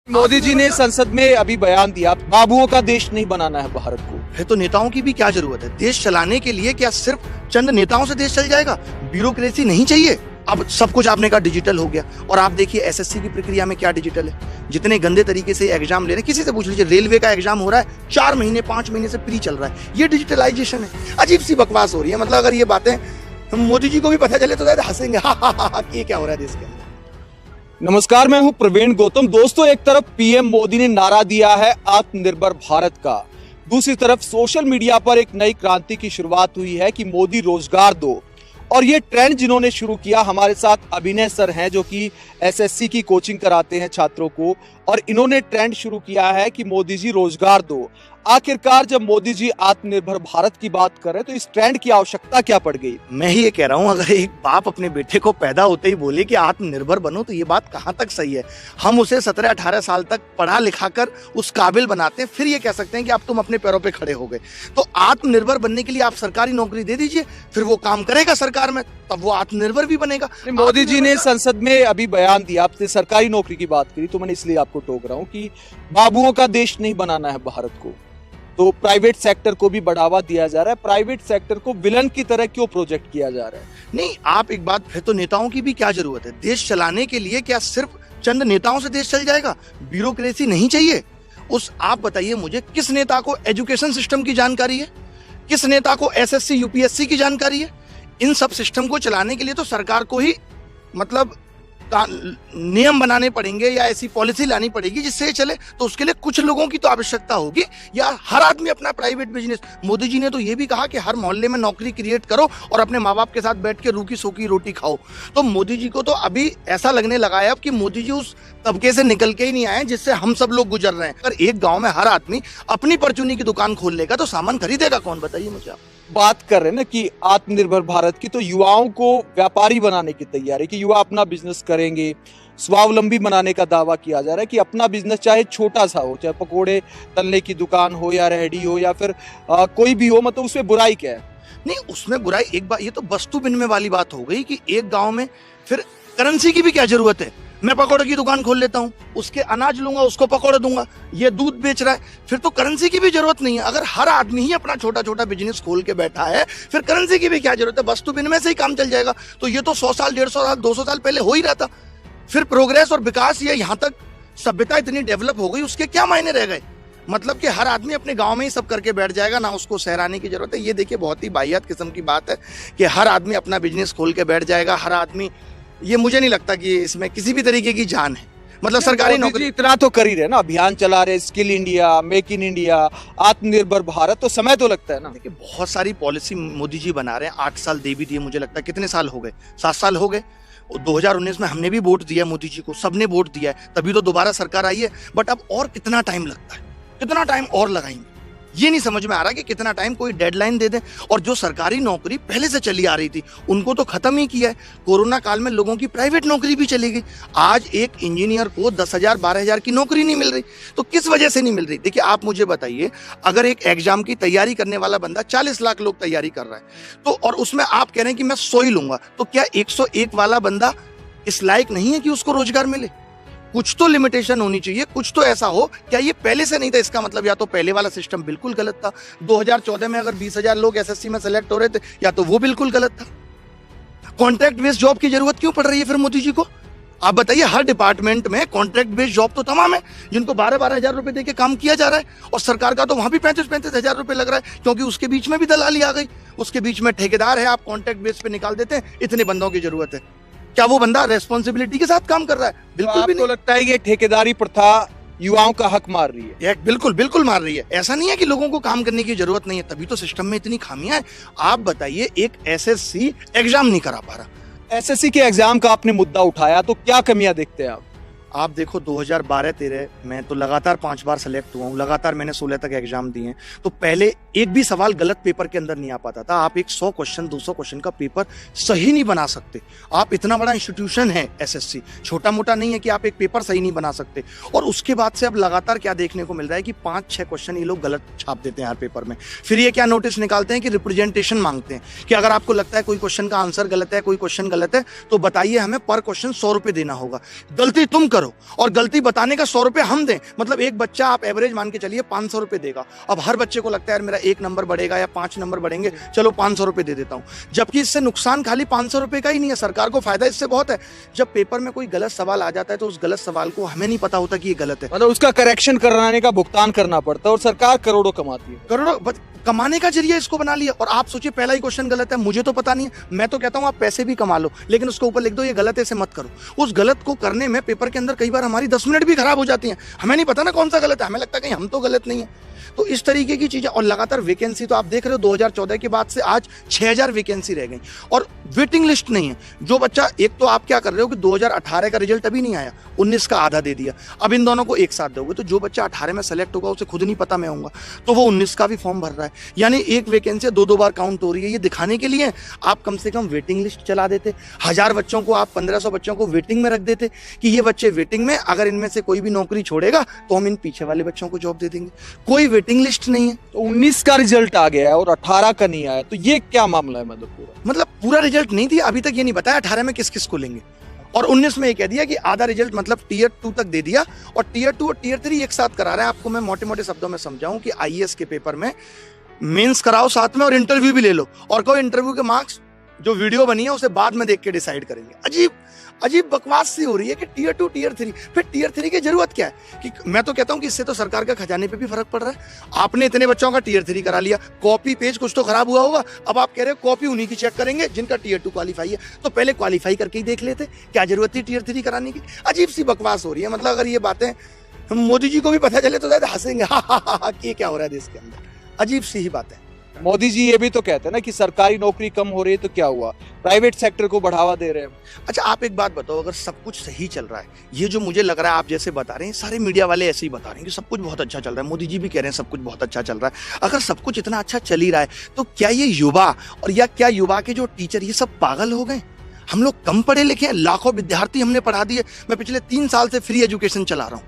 मोदी जी ने संसद में अभी बयान दिया, बाबुओं का देश नहीं बनाना है भारत को। है तो नेताओं की भी क्या जरूरत है देश चलाने के लिए? क्या सिर्फ चंद नेताओं से देश चल जाएगा? ब्यूरोक्रेसी नहीं चाहिए। अब सब कुछ आपने कहा डिजिटल हो गया, और आप देखिए एसएससी की प्रक्रिया में क्या डिजिटल है। जितने गंदे तरीके से एग्जाम ले रहे हैं, किसी से पूछ लीजिए, रेलवे का एग्जाम हो रहा है 4 महीने 5 महीने से प्री चल रहा है। ये डिजिटलाइजेशन है। अजीब सी बकवास हो रही है। मतलब अगर ये बातें मोदी जी को भी पता चले तो शायद हंसेंगे, ये क्या हो रहा है देश के अंदर। नमस्कार, मैं हूं प्रवीण गौतम। दोस्तों, एक तरफ पीएम मोदी ने नारा दिया है आत्मनिर्भर भारत का, दूसरी तरफ सोशल मीडिया पर एक नई क्रांति की शुरुआत हुई है कि मोदी रोजगार दो। और ये ट्रेंड जिन्होंने शुरू किया, हमारे साथ अभिनय सर हैं जो कि एसएससी की कोचिंग कराते हैं छात्रों को, और इन्होंने ट्रेंड शुरू किया है कि मोदी जी रोजगार दो। आखिरकार जब मोदी जी आत्मनिर्भर भारत की बात कर रहे हैं तो इस ट्रेंड की आवश्यकता क्या पड़ गई? मैं ही ये कह रहा हूं, अगर एक बाप अपने बेटे को पैदा होते ही बोले कि आत्मनिर्भर बनो, तो ये बात कहां तक सही है? हम उसे 17-18 साल तक पढ़ा लिखा कर उस काबिल बनाते हैं, फिर ये कह सकते हैं कि अब तुम अपने पैरों पे खड़े हो गए। तो आत्मनिर्भर बनने के लिए आप सरकारी नौकरी दे दीजिए, फिर वो काम करेगा सरकार में, तब वो आत्मनिर्भर भी बनेगा। मोदी जी ने संसद में अभी बयान दिया, आपने सरकारी नौकरी की बात करी तो मैंने इसलिए आपको टोक रहा हूं कि बाबुओं का देश नहीं बनाना है भारत को, तो प्राइवेट सेक्टर को भी बढ़ावा दिया जा रहा है। प्राइवेट सेक्टर को विलन की तरह क्यों प्रोजेक्ट किया जा रहा है? नहीं, आप एक बात, फिर तो नेताओं की भी क्या जरूरत है देश चलाने के लिए? क्या सिर्फ चंद नेताओं से देश चल जाएगा? ब्यूरोक्रेसी नहीं चाहिए। आप बताइए मुझे, किस नेता को एजुकेशन सिस्टम की जानकारी है? किस नेता को एसएससी यूपीएससी की जानकारी है? इन सब सिस्टम को चलाने के लिए तो सरकार को ही मतलब नियम बनाने पड़ेंगे या ऐसी पॉलिसी लानी पड़ेगी जिससे ये चले। तो उसके लिए कुछ लोगों की तो आवश्यकता होगी, या हर आदमी अपना प्राइवेट बिजनेस। मोदी जी ने तो ये भी कहा कि हर मोहल्ले में नौकरी क्रिएट करो और अपने माँ बाप के साथ बैठ के रूखी सूखी रोटी खाओ। तो मोदी जी को तो अभी ऐसा लगने लगा है अब कि मोदी जी उस तबके से निकल के ही नहीं आए जिससे हम सब लोग गुजर रहे हैं। अगर एक गाँव में हर आदमी अपनी परचूनी की दुकान खोल लेगा तो सामान खरीदेगा कौन, बताइए मुझे आप। बात कर रहे हैं ना कि आत्मनिर्भर भारत की, तो युवाओं को व्यापारी बनाने की तैयारी कि युवा अपना बिजनेस करेंगे, स्वावलंबी बनाने का दावा किया जा रहा है कि अपना बिजनेस चाहे छोटा सा हो, चाहे पकोड़े तलने की दुकान हो या रेहड़ी हो या फिर कोई भी हो, मतलब उसमें बुराई क्या है? नहीं, उसमें बुराई एक बात, ये तो वस्तु विनिमय वाली बात हो गई कि एक गांव में फिर करेंसी की भी क्या जरूरत है? मैं पकौड़े की दुकान खोल लेता हूँ, उसके अनाज लूंगा, उसको पकौड़े दूंगा। ये दूध बेच रहा है, फिर तो करेंसी की भी जरूरत नहीं है। अगर हर आदमी ही अपना छोटा छोटा बिजनेस खोल के बैठा है, फिर करेंसी की भी क्या जरूरत है? वस्तु विनिमय से ही काम चल जाएगा। तो ये तो 100 साल 150 साल 200 साल पहले हो ही रहा था। फिर प्रोग्रेस और विकास, ये यहाँ तक सभ्यता इतनी डेवलप हो गई, उसके क्या मायने रह गए? मतलब कि हर आदमी अपने गांव में ही सब करके बैठ जाएगा, ना उसको सहराने की जरूरत है। ये देखिए, बहुत ही वाहियात किस्म की बात है कि हर आदमी अपना बिजनेस खोल के बैठ जाएगा, हर आदमी। ये मुझे नहीं लगता कि इसमें किसी भी तरीके की जान है। मतलब सरकारी नौकरी इतना तो कर ही रहे ना, अभियान चला रहे, skill India, make in India, आत्मनिर्भर भारत, तो समय तो लगता है ना। देखिए, बहुत सारी पॉलिसी मोदी जी बना रहे हैं। 8 साल दे भी दिए, मुझे लगता है कितने साल हो गए, 7 साल हो गए। 2019 में हमने भी वोट दिया मोदी जी को, सबने वोट दिया है, तभी तो दोबारा सरकार आई है। बट अब और कितना टाइम लगता है, कितना टाइम और लगाएंगे, ये नहीं समझ में आ रहा कि कितना टाइम, कोई डेडलाइन दे दे। और जो सरकारी नौकरी पहले से चली आ रही थी उनको तो खत्म ही किया है। कोरोना काल में लोगों की प्राइवेट नौकरी भी चली गई। आज एक इंजीनियर को 10,000 12,000 की नौकरी नहीं मिल रही। तो किस वजह से नहीं मिल रही? देखिए, आप मुझे बताइए, अगर एक एग्जाम की तैयारी करने वाला बंदा 40 लाख लोग तैयारी कर रहा है, तो और उसमें आप कह रहे हैं कि मैं 100 ही लूंगा, तो क्या 101 वाला बंदा इस लायक नहीं है कि उसको रोजगार मिले? कुछ तो लिमिटेशन होनी चाहिए, कुछ तो ऐसा हो। क्या ये पहले से नहीं था? इसका मतलब या तो पहले वाला सिस्टम बिल्कुल गलत था। 2014 में अगर 20,000 लोग एसएससी में सेलेक्ट हो रहे थे, या तो वो बिल्कुल गलत था। कॉन्ट्रैक्ट बेस्ड जॉब की जरूरत क्यों पड़ रही है फिर मोदी जी को? आप बताइए, हर डिपार्टमेंट में कॉन्ट्रैक्ट बेस्ड जॉब तो तमाम है, जिनको 12-12 हजार रुपए देके काम किया जा रहा है। और सरकार का तो वहां भी 35-35 हजार रुपए लग रहा है, क्योंकि उसके बीच में भी दलाली आ गई। उसके बीच में ठेकेदार है, आप कॉन्ट्रैक्ट बेस पे निकाल देते हैं, इतने बंदों की जरूरत है। क्या वो बंदा रेस्पॉन्सिबिलिटी के साथ काम कर रहा है? बिल्कुल भी नहीं। तो लगता है ये ठेकेदारी प्रथा युवाओं का हक मार रही है? बिल्कुल बिल्कुल मार रही है। ऐसा नहीं है कि लोगों को काम करने की जरूरत नहीं है, तभी तो सिस्टम में इतनी खामियां हैं। आप बताइए, एक एसएससी एग्जाम नहीं करा पा रहा। एसएससी के एग्जाम का आपने मुद्दा उठाया, तो क्या कमियां देखते हैं आप? आप देखो, 2012-13 में तो लगातार 5 बार सेलेक्ट हुआ हूँ, लगातार मैंने 16 तक एग्जाम दिए हैं। तो पहले एक भी सवाल गलत पेपर के अंदर नहीं आ पाता था। आप एक 100 क्वेश्चन 200 क्वेश्चन का पेपर सही नहीं बना सकते। आप इतना बड़ा इंस्टीट्यूशन है एसएससी, छोटा मोटा नहीं है कि आप एक पेपर सही नहीं बना सकते। और उसके बाद से अब लगातार क्या देखने को मिल रहा है कि 5-6 क्वेश्चन ये लोग गलत छाप देते हैं हर पेपर में। फिर ये क्या नोटिस निकालते हैं कि रिप्रेजेंटेशन मांगते हैं कि अगर आपको लगता है कोई क्वेश्चन का आंसर गलत है, कोई क्वेश्चन गलत है, तो बताइए, हमें पर क्वेश्चन 100 रुपए देना होगा। गलती तुम करो और गलती बताने का 100 रुपये हम दें। मतलब एक बच्चा आप एवरेज मान के चलिए 500 रुपये देगा। अब हर बच्चे को लगता है यार मेरा 1 नंबर बढ़ेगा या 5 नंबर बढ़ेंगे, चलो 500 रुपये दे देता हूँ। जबकि इससे नुकसान खाली 500 रुपये का ही नहीं है, सरकार को फायदा इससे बहुत है। जब पेपर में कोई गलत सवाल आ जाता है तो उस गलत सवाल को हमें नहीं पता होता कि ये गलत है, मतलब उसका करेक्शन कराने का भुगतान करना पड़ता है और सरकार करोड़ों कमाती है। करोड़ों कमाने का जरिया इसको बना लिया। और आप सोचिए पहला ही क्वेश्चन गलत है, मुझे तो पता नहीं है, मैं तो कहता हूं आप पैसे भी कमा लो लेकिन उसके ऊपर लिख दो ये गलत है, इसे मत करो। उस गलत को करने में पेपर के अंदर कई बार हमारी 10 मिनट भी खराब हो जाती हैं। हमें नहीं पता ना कौन सा गलत है, हमें लगता है कहीं हम तो गलत नहीं है। तो इस तरीके की चीजें। और लगातार वैकेंसी तो आप देख रहे हो 2014 के बाद से आज 6000 वैकेंसी रह गई और वेटिंग लिस्ट नहीं है। जो बच्चा, एक तो आप क्या कर रहे हो कि 2018 का रिजल्ट अभी नहीं आया, 19 का आधा दे दिया, अब इन दोनों को एक साथ दोगे तो जो बच्चा 18 में सेलेक्ट होगा उसे खुद नहीं पता मैं होऊंगा, तो वो 19 का भी फॉर्म भर रहा है। यानी एक वैकेंसी 2-2 बार काउंट हो रही है। ये दिखाने के लिए आप कम से कम वेटिंग लिस्ट चला देते, 1000 बच्चों को आप 1500 बच्चों को वेटिंग में रख देते कि ये बच्चे वेटिंग में, अगर इनमें से कोई भी नौकरी छोड़ेगा तो हम इन पीछे वाले बच्चों को जॉब दे देंगे। कोई वेटिंग लिस्ट नहीं है। तो 19 का रिजल्ट आ गया है और 18 का नहीं आया, तो ये क्या मामला है? मतलब पूरा रिजल्ट नहीं दिया अभी तक, ये नहीं बताया 18 में किस किस को लेंगे। और 19 में ये कह दिया कि आधा रिजल्ट मतलब टियर 2 तक दे दिया और टियर 2 और टियर 3 एक साथ करा रहे हैं। आपको मैं मोटे मोटे शब्दों में समझाऊं कि आईएएस के पेपर में मेंस कराओ साथ में और इंटरव्यू भी ले लो और कहो इंटरव्यू के मार्क्स जो वीडियो बनी है उसे बाद में देख के डिसाइड करेंगे। अजीब अजीब बकवास सी हो रही है कि टियर 2 टियर 3, फिर टियर 3 की जरूरत क्या है? कि मैं तो कहता हूं कि इससे तो सरकार का खजाने पे भी फर्क पड़ रहा है। आपने इतने बच्चों का टियर 3 करा लिया, कॉपी पेज कुछ तो खराब हुआ होगा, अब आप कह रहे हो कॉपी उन्हीं की चेक करेंगे जिनका टियर 2 क्वालिफाई है। तो पहले क्वालिफाई करके ही देख लेते, क्या जरूरत थी टियर 3 कराने की? अजीब सी बकवास हो रही है। मतलब अगर ये बातें मोदी जी को भी पता चले तो शायद हंसेंगे, कि क्या हो रहा है देश के अंदर। अजीब सी ही बात है। मोदी जी ये भी तो कहते हैं ना कि सरकारी नौकरी कम हो रही है, तो क्या हुआ, प्राइवेट सेक्टर को बढ़ावा दे रहे हैं। अच्छा आप एक बात बताओ, अगर सब कुछ सही चल रहा है, ये जो मुझे लग रहा है आप जैसे बता रहे हैं, सारे मीडिया वाले ऐसे ही बता रहे हैं कि सब कुछ बहुत अच्छा चल रहा है, मोदी जी भी कह रहे हैं सब कुछ बहुत अच्छा चल रहा है, अगर सब कुछ इतना अच्छा चल ही रहा है तो क्या ये युवा और या क्या युवा के जो टीचर ये सब पागल हो गए? हम लोग कम पढ़े लिखे हैं, लाखों विद्यार्थी हमने पढ़ा दिए। मैं पिछले 3 साल से फ्री एजुकेशन चला रहा हूँ,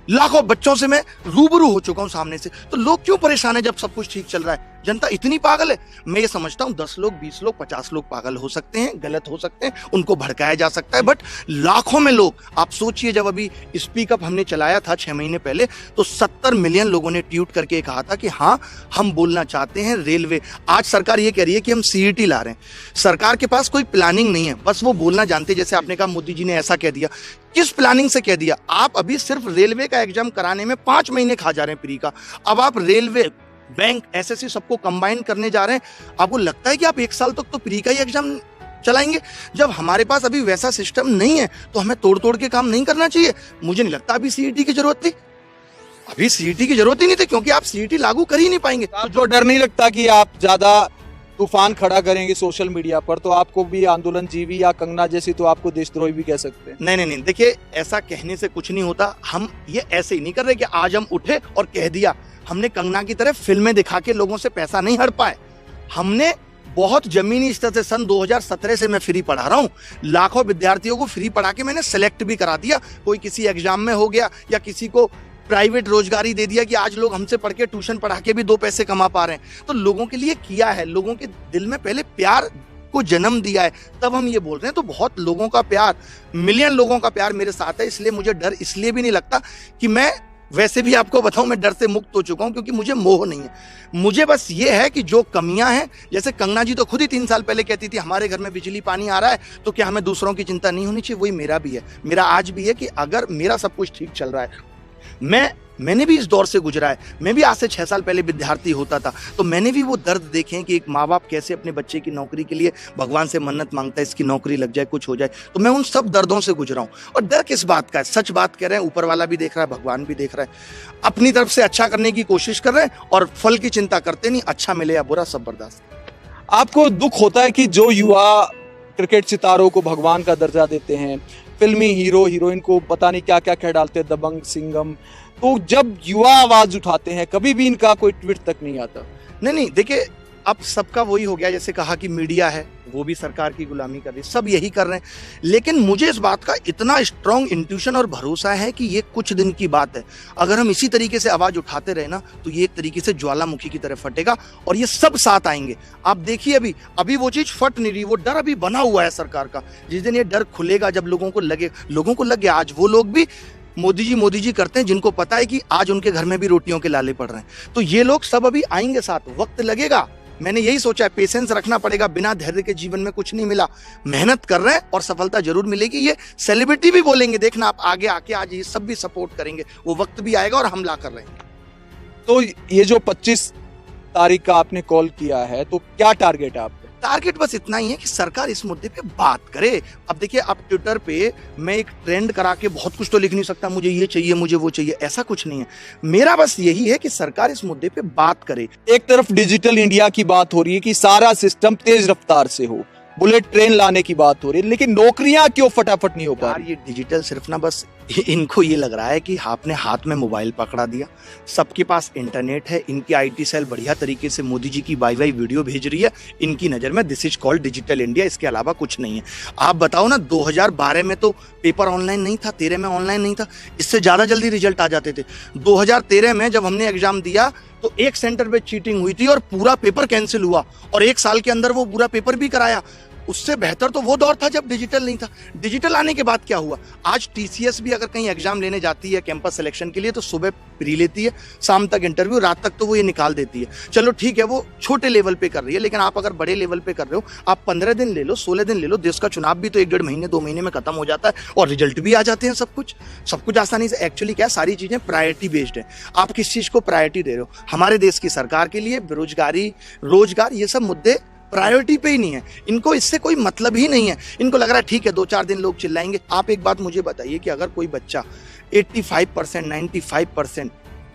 लाखों बच्चों से मैं रूबरू हो चुका हूं सामने से। तो लोग क्यों परेशान है जब सब कुछ ठीक चल रहा है? जनता इतनी पागल है? मैं ये समझता हूं 10 लोग, 20 लोग, 50 लोग पागल हो सकते हैं, गलत हो सकते हैं, उनको भड़काया जा सकता है, बट लाखों में लोग। आप सोचिए जब अभी स्पीक अप हमने चलाया था 6 महीने पहले तो 70 मिलियन लोगों ने ट्वीट करके कहा था कि हाँ हम बोलना चाहते हैं रेलवे। आज सरकार ये कह रही है कि हम सीईटी ला रहे हैं। सरकार के पास कोई प्लानिंग नहीं है, बस वो बोलना जानते हैं। जैसे आपने कहा मोदी जी ने ऐसा कह दिया, किस प्लानिंग से कह दिया? आप अभी सिर्फ रेलवे का एग्जाम कराने में 5 महीने खा जा रहे हैं प्री का, अब आप रेलवे, बैंक, एसएससी सबको कंबाइन करने जा रहे हैं। आपको लगता है कि आप 1 साल तक तो प्री का ही एग्जाम चलाएंगे? जब हमारे पास अभी वैसा सिस्टम नहीं है तो हमें तोड़ तोड़ के काम नहीं करना चाहिए। मुझे नहीं लगता अभी सीईटी की जरूरत थी, अभी सीईटी की जरूरत ही नहीं थी, क्योंकि आप सीईटी लागू कर ही नहीं पाएंगे। तो डर नहीं लगता कि आप ज्यादा तूफान खड़ा करेंगे सोशल मीडिया पर तो आपको भी आंदोलन जीवी या कंगना जैसी तो आपको देशद्रोही भी कह सकते हैं? नहीं, देखिए ऐसा कहने से कुछ नहीं होता। हम ये ऐसे ही नहीं कर रहे कि आज हम उठे और कह दिया। हमने कंगना की तरह फिल्में दिखा के लोगों से पैसा नहीं हड़ पाए। हमने बहुत जमीनी स्तर से सन 2017 से मैं फ्री पढ़ा रहा हूँ, लाखों विद्यार्थियों को फ्री पढ़ा के मैंने सेलेक्ट भी करा दिया। कोई किसी एग्जाम में हो गया या किसी को प्राइवेट रोजगारी दे दिया कि आज लोग हमसे पढ़ के ट्यूशन पढ़ा के भी 2 पैसे कमा पा रहे हैं। तो लोगों के लिए किया है, लोगों के दिल में पहले प्यार को जन्म दिया है, तब हम ये बोल रहे हैं। तो बहुत लोगों का प्यार, मिलियन लोगों का प्यार मेरे साथ है, इसलिए मुझे डर इसलिए भी नहीं लगता कि मैं, वैसे भी आपको बताऊं मैं डर से मुक्त हो चुका हूं क्योंकि मुझे मोह नहीं है। मुझे बस ये है कि जो कमियां हैं, जैसे कंगना जी तो खुद ही 3 साल पहले कहती थी हमारे घर में बिजली पानी आ रहा है तो क्या हमें दूसरों की चिंता नहीं होनी चाहिए? वही मेरा भी है, मेरा आज भी है कि अगर मेरा सब कुछ ठीक चल रहा है, मैंने भी इस दौर से गुजरा है। मैं भी आज से 6 साल पहले विद्यार्थी होता था तो मैंने भी वो दर्द देखे हैं कि एक माँ बाप कैसे अपने बच्चे की नौकरी के लिए भगवान से मन्नत मांगता है, इसकी नौकरी लग जाए, कुछ हो जाए। तो मैं उन सब दर्दों से गुजरा हूँ। और डर किस बात का है? सच बात कह रहे हैं, ऊपर वाला भी देख रहा है, भगवान भी देख रहा है। अपनी तरफ से अच्छा करने की कोशिश कर रहे हैं और फल की चिंता करते नहीं, अच्छा मिले या बुरा सब बर्दाश्त। आपको दुख होता है कि जो युवा क्रिकेट सितारों को भगवान का दर्जा देते हैं, फिल्मी हीरो हीरोइन को पता नहीं क्या क्या कह डालते हैं, दबंग, सिंघम, तो जब युवा आवाज उठाते हैं कभी भी इनका कोई ट्वीट तक नहीं आता? नहीं, देखिए अब सबका वही हो गया, जैसे कहा कि मीडिया है वो भी सरकार की गुलामी कर रही है, सब यही कर रहे हैं। लेकिन मुझे इस बात का इतना स्ट्रांग इंट्यूशन और भरोसा है कि ये कुछ दिन की बात है। अगर हम इसी तरीके से आवाज उठाते रहे ना तो ये एक तरीके से ज्वालामुखी की तरह फटेगा और ये सब साथ आएंगे। आप देखिए अभी वो चीज फट नहीं रही, वो डर अभी बना हुआ है सरकार का। जिस दिन ये डर खुलेगा, जब लोगों को लग गया, आज वो लोग भी मोदी जी करते हैं जिनको पता है कि आज उनके घर में भी रोटियों के लाले पड़ रहे हैं। तो ये लोग सब अभी आएंगे साथ, वक्त लगेगा। मैंने यही सोचा है, पेशेंस रखना पड़ेगा, बिना धैर्य के जीवन में कुछ नहीं मिला। मेहनत कर रहे हैं और सफलता जरूर मिलेगी। ये सेलिब्रिटी भी बोलेंगे, देखना आप आगे आके, आज ये सब भी सपोर्ट करेंगे, वो वक्त भी आएगा और हमला कर रहे हैं। तो ये जो 25 तारीख का आपने कॉल किया है, तो क्या टारगेट है आपका? टारगेट बस इतना ही है कि सरकार इस मुद्दे पे बात करे। अब देखिए, अब ट्विटर पे मैं एक ट्रेंड करा के बहुत कुछ तो लिख नहीं सकता, मुझे ये चाहिए, मुझे वो चाहिए, ऐसा कुछ नहीं है। मेरा बस यही है कि सरकार इस मुद्दे पे बात करे। एक तरफ डिजिटल इंडिया की बात हो रही है कि सारा सिस्टम तेज रफ्तार से हो, बुलेट ट्रेन लाने की बात हो रही है, लेकिन नौकरियां क्यों फटाफट नहीं हो पा यार रही? ये डिजिटल सिर्फ ना बस इनको ये लग रहा है कि आपने हाथ में मोबाइल पकड़ा दिया, सबके पास इंटरनेट है, इनकी आईटी सेल बढ़िया तरीके से मोदी जी की वाई वीडियो भेज रही है, इनकी नज़र में this is called digital India, इसके अलावा कुछ नहीं है। आप बताओ ना, 2012 में तो पेपर ऑनलाइन नहीं था, 13 में ऑनलाइन नहीं था, इससे ज़्यादा जल्दी रिजल्ट आ जाते थे। 2013 में जब हमने एग्जाम दिया तो एक सेंटर पे चीटिंग हुई थी और पूरा पेपर कैंसिल हुआ, और 1 साल के अंदर वो पूरा पेपर भी कराया। उससे बेहतर तो वो दौर था जब डिजिटल नहीं था। डिजिटल आने के बाद क्या हुआ, आज टीसीएस भी अगर कहीं एग्जाम लेने जाती है कैंपस सिलेक्शन के लिए तो सुबह प्री लेती है, शाम तक इंटरव्यू, रात तक तो वो ये निकाल देती है। चलो ठीक है, वो छोटे लेवल पे कर रही है, लेकिन आप अगर बड़े लेवल पे कर रहे हो, आप 15 दिन ले लो, 16 दिन ले लो, देश का चुनाव भी तो 1 डेढ़ महीने 2 महीने में खत्म हो जाता है और रिजल्ट भी आ जाते हैं। सब कुछ आसानी से। एक्चुअली क्या, सारी चीजें प्रायोरिटी बेस्ड है। आप किस चीज को प्रायोरिटी दे रहे हो? हमारे देश की सरकार के लिए बेरोजगारी, रोजगार, ये सब मुद्दे प्रायोरिटी पे ही नहीं है। इनको इससे कोई मतलब ही नहीं है। इनको लग रहा है ठीक है 2-4 दिन लोग चिल्लाएंगे। आप एक बात मुझे बताइए कि अगर कोई बच्चा 85%, 95%,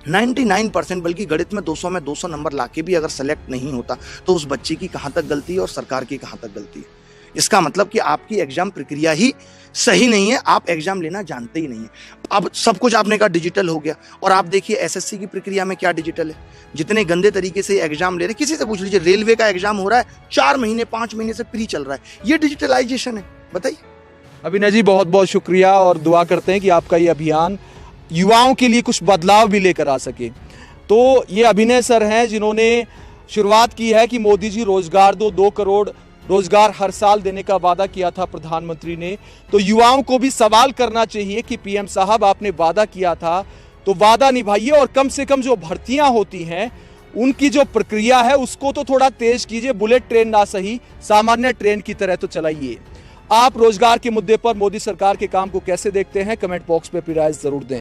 99%, बल्कि गणित में 200 में 200 नंबर लाके भी अगर सेलेक्ट नहीं होता तो उस बच्चे की कहाँ तक गलती है और सरकार की कहाँ तक गलती है? इसका मतलब कि आपकी एग्जाम प्रक्रिया ही सही नहीं है, आप एग्जाम लेना जानते ही नहीं है। अब सब कुछ आपने कहा डिजिटल हो गया, और आप देखिए एसएससी की प्रक्रिया में क्या डिजिटल है। जितने गंदे तरीके से एग्जाम ले रहे, किसी से पूछ लीजिए, रेलवे का एग्जाम हो रहा है 4 महीने 5 महीने से प्री चल रहा है, ये डिजिटलाइजेशन है? बताइए। अभिनय जी, बहुत बहुत शुक्रिया, और दुआ करते हैं कि आपका ये अभियान युवाओं के लिए कुछ बदलाव भी लेकर आ सके। तो ये अभिनय सर हैं जिन्होंने शुरुआत की है कि मोदी जी रोजगार दो, 2 करोड़ रोजगार हर साल देने का वादा किया था प्रधानमंत्री ने। तो युवाओं को भी सवाल करना चाहिए कि पीएम साहब, आपने वादा किया था तो वादा निभाइए, और कम से कम जो भर्तियां होती हैं उनकी जो प्रक्रिया है उसको तो थोड़ा तेज कीजिए। बुलेट ट्रेन ना सही, सामान्य ट्रेन की तरह तो चलाइए। आप रोजगार के मुद्दे पर मोदी सरकार के काम को कैसे देखते हैं, कमेंट बॉक्स में अपनी राय जरूर दें।